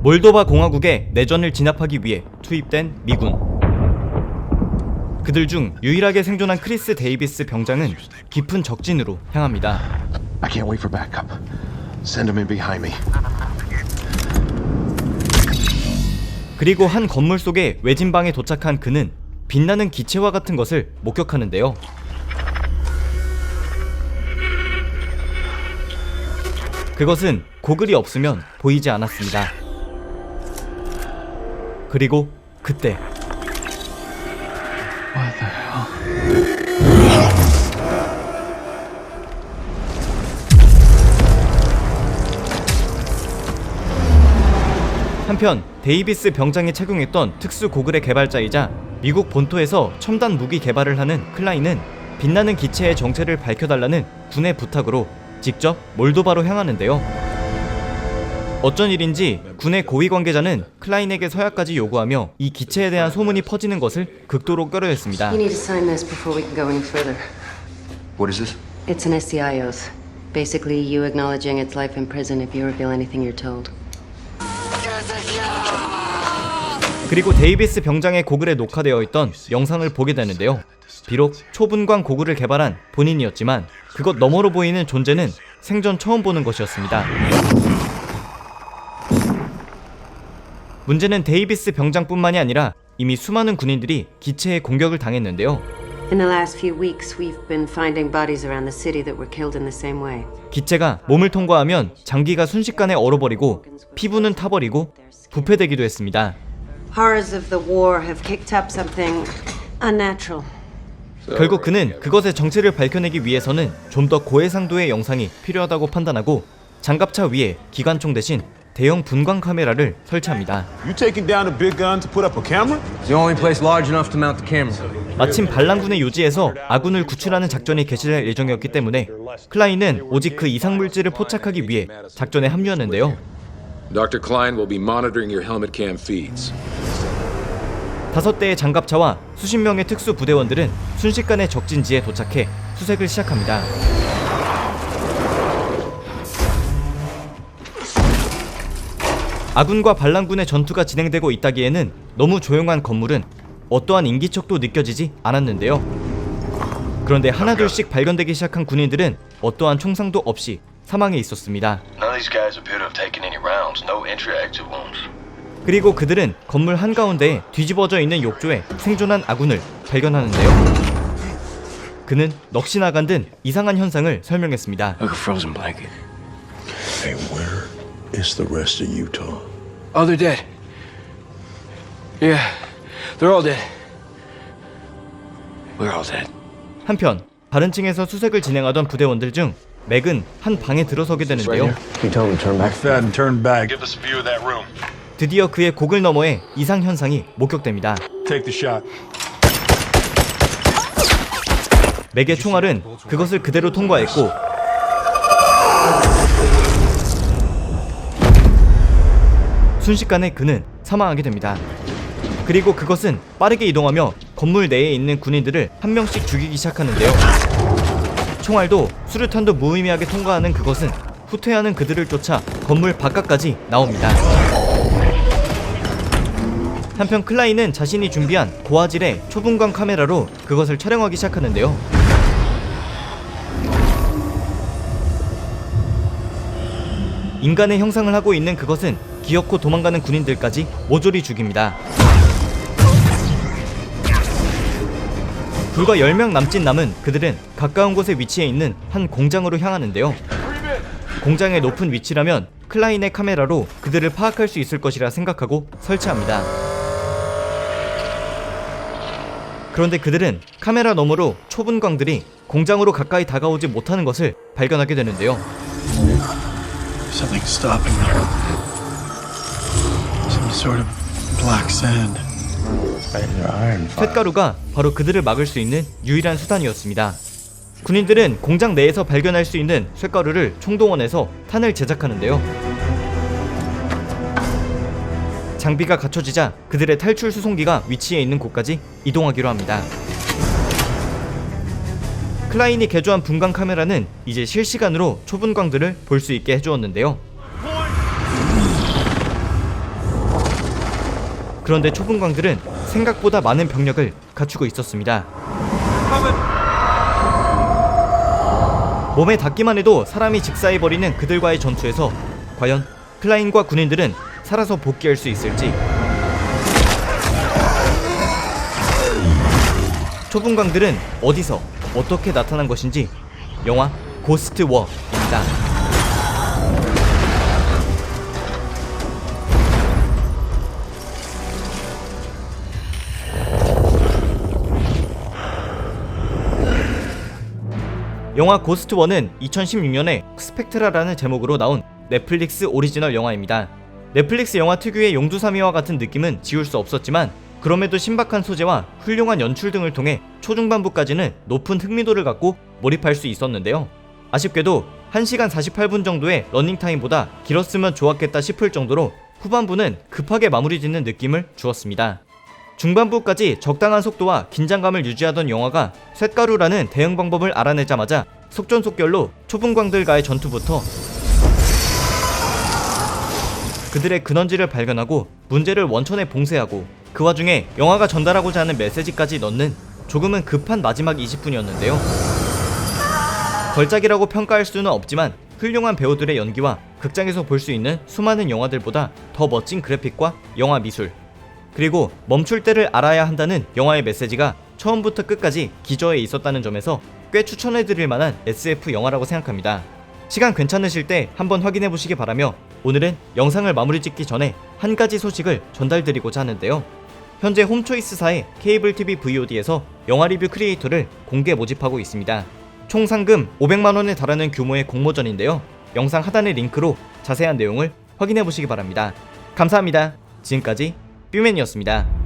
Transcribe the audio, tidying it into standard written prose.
몰도바 공화국에 내전을 진압하기 위해 투입된 미군. 그들 중 유일하게 생존한 크리스 데이비스 병장은 깊은 적진으로 향합니다. I can't wait for backup. Send him in behind me. 그리고 한 건물 속의 외진 방에 도착한 그는 빛나는 기체와 같은 것을 목격하는데요. 그것은 고글이 없으면 보이지 않았습니다. 그리고 그때 What the hell? 한편 데이비스 병장이 착용했던 특수 고글의 개발자이자 미국 본토에서 첨단 무기 개발을 하는 클라인은 빛나는 기체의 정체를 밝혀달라는 군의 부탁으로 직접 몰도바로 향하는데요. 어쩐 일인지 군의 고위 관계자는 클라인에게 서약까지 요구하며 이 기체에 대한 소문이 퍼지는 것을 극도로 꺼려했습니다. You need to sign this before we can go any further. What is this? It's an SCI oath. Basically, you acknowledging its life in prison if you reveal anything you're told. 그리고 데이비스 병장의 고글에 녹화되어 있던 영상을 보게 되는데요. 비록 초분광 고글을 개발한 본인이었지만 그것 너머로 보이는 존재는 생전 처음 보는 것이었습니다. 문제는 데이비스 병장뿐만이 아니라 이미 수많은 군인들이 기체에 공격을 당했는데요. In the last few weeks, we've been finding bodies around the city that were killed in the same way. 기체가 몸을 통과하면 장기가 순식간에 얼어버리고 피부는 타버리고 부패되기도 했습니다. Horrors of the war have kicked up something unnatural. 결국 그는 그것의 정체를 밝혀내기 위해서는 좀 더 고해상도의 영상이 필요하다고 판단하고 장갑차 위에 기관총 대신 대형 분광 카메라를 설치합니다. You taking down a big gun to put up a camera? It's the only place large enough to mount the camera. 마침 반란군의 요지에서 아군을 구출하는 작전이 개시될 예정이었기 때문에 클라인은 오직 그 이상 물질을 포착하기 위해 작전에 합류하는데요. Dr. Klein will be monitoring your helmet cam feeds. 5대의 장갑차와 수십 명의 특수 부대원들은 순식간에 적진지에 도착해 수색을 시작합니다. 아군과 반란군의 전투가 진행되고 있다기에는 너무 조용한 건물은 어떠한 인기척도 느껴지지 않았는데요. 그런데 하나둘씩 발견되기 시작한 군인들은 어떠한 총상도 없이 사망해 있었습니다. 그리고 그들은 건물 한가운데에 뒤집어져 있는 욕조에 생존한 아군을 발견하는데요. 그는 넋이 나간 듯 이상한 현상을 설명했습니다. Like a frozen blanket. Hey, where is the rest of Utah? Oh, they're dead. Yeah, they're all dead. We're all dead. 한편 다른 층에서 수색을 진행하던 부대원들 중 맥은 한 방에 들어서게 되는데요. Can you tell him to turn back? McFadden, turn back. Give us a view of that room. 드디어 그의 고글 너머에 이상 현상이 목격됩니다. Take the shot. 맥의 총알은 그것을 그대로 통과했고 순식간에 그는 사망하게 됩니다. 그리고 그것은 빠르게 이동하며 건물 내에 있는 군인들을 한 명씩 죽이기 시작하는데요. 총알도 수류탄도 무의미하게 통과하는 그것은 후퇴하는 그들을 쫓아 건물 바깥까지 나옵니다. 한편 클라인은 자신이 준비한 고화질의 초분광 카메라로 그것을 촬영하기 시작하는데요. 인간의 형상을 하고 있는 그것은 기어코 도망가는 군인들까지 모조리 죽입니다. 불과 10명 남짓 남은 그들은 가까운 곳에 위치해 있는 한 공장으로 향하는데요. 공장의 높은 위치라면 클라인의 카메라로 그들을 파악할 수 있을 것이라 생각하고 설치합니다. 그런데 그들은 카메라 너머로 초분광들이 공장으로 가까이 다가오지 못하는 것을 발견하게 되는데요. Something's stopping them. Some sort of black sand. 쇳가루가 바로 그들을 막을 수 있는 유일한 수단이었습니다. 군인들은 공장 내에서 발견할 수 있는 쇳가루를 총동원해서 탄을 제작하는데요. 장비가 갖춰지자 그들의 탈출 수송기가 위치해 있는 곳까지 이동하기로 합니다. 클라인이 개조한 분광 카메라는 이제 실시간으로 초분광들을 볼 수 있게 해주었는데요. 그런데 초분광들은 생각보다 많은 병력을 갖추고 있었습니다. 몸에 닿기만 해도 사람이 직사해버리는 그들과의 전투에서 과연 클라인과 군인들은 살아서 복귀할 수 있을지. 초분광들은 어디서 어떻게 나타난 것인지 영화 고스트 워입니다. 영화 고스트 워는 2016년에 스펙트라라는 제목으로 나온 넷플릭스 오리지널 영화입니다. 넷플릭스 영화 특유의 용두사미와 같은 느낌은 지울 수 없었지만 그럼에도 신박한 소재와 훌륭한 연출 등을 통해 초중반부까지는 높은 흥미도를 갖고 몰입할 수 있었는데요. 아쉽게도 1시간 48분 정도의 러닝타임보다 길었으면 좋았겠다 싶을 정도로 후반부는 급하게 마무리 짓는 느낌을 주었습니다. 중반부까지 적당한 속도와 긴장감을 유지하던 영화가 쇳가루라는 대응 방법을 알아내자마자 속전속결로 초분광들과의 전투부터 그들의 근원지를 발견하고 문제를 원천에 봉쇄하고 그 와중에 영화가 전달하고자 하는 메시지까지 넣는 조금은 급한 마지막 20분이었는데요. 걸작이라고 평가할 수는 없지만 훌륭한 배우들의 연기와 극장에서 볼 수 있는 수많은 영화들보다 더 멋진 그래픽과 영화 미술, 그리고 멈출 때를 알아야 한다는 영화의 메시지가 처음부터 끝까지 기저에 있었다는 점에서 꽤 추천해드릴 만한 SF 영화라고 생각합니다. 시간 괜찮으실 때 한번 확인해보시기 바라며 오늘은 영상을 마무리 짓기 전에 한 가지 소식을 전달드리고자 하는데요. 현재 홈초이스사의 케이블 TV VOD에서 영화 리뷰 크리에이터를 공개 모집하고 있습니다. 총 상금 500만원에 달하는 규모의 공모전인데요. 영상 하단의 링크로 자세한 내용을 확인해보시기 바랍니다. 감사합니다. 지금까지 뷰맨이었습니다.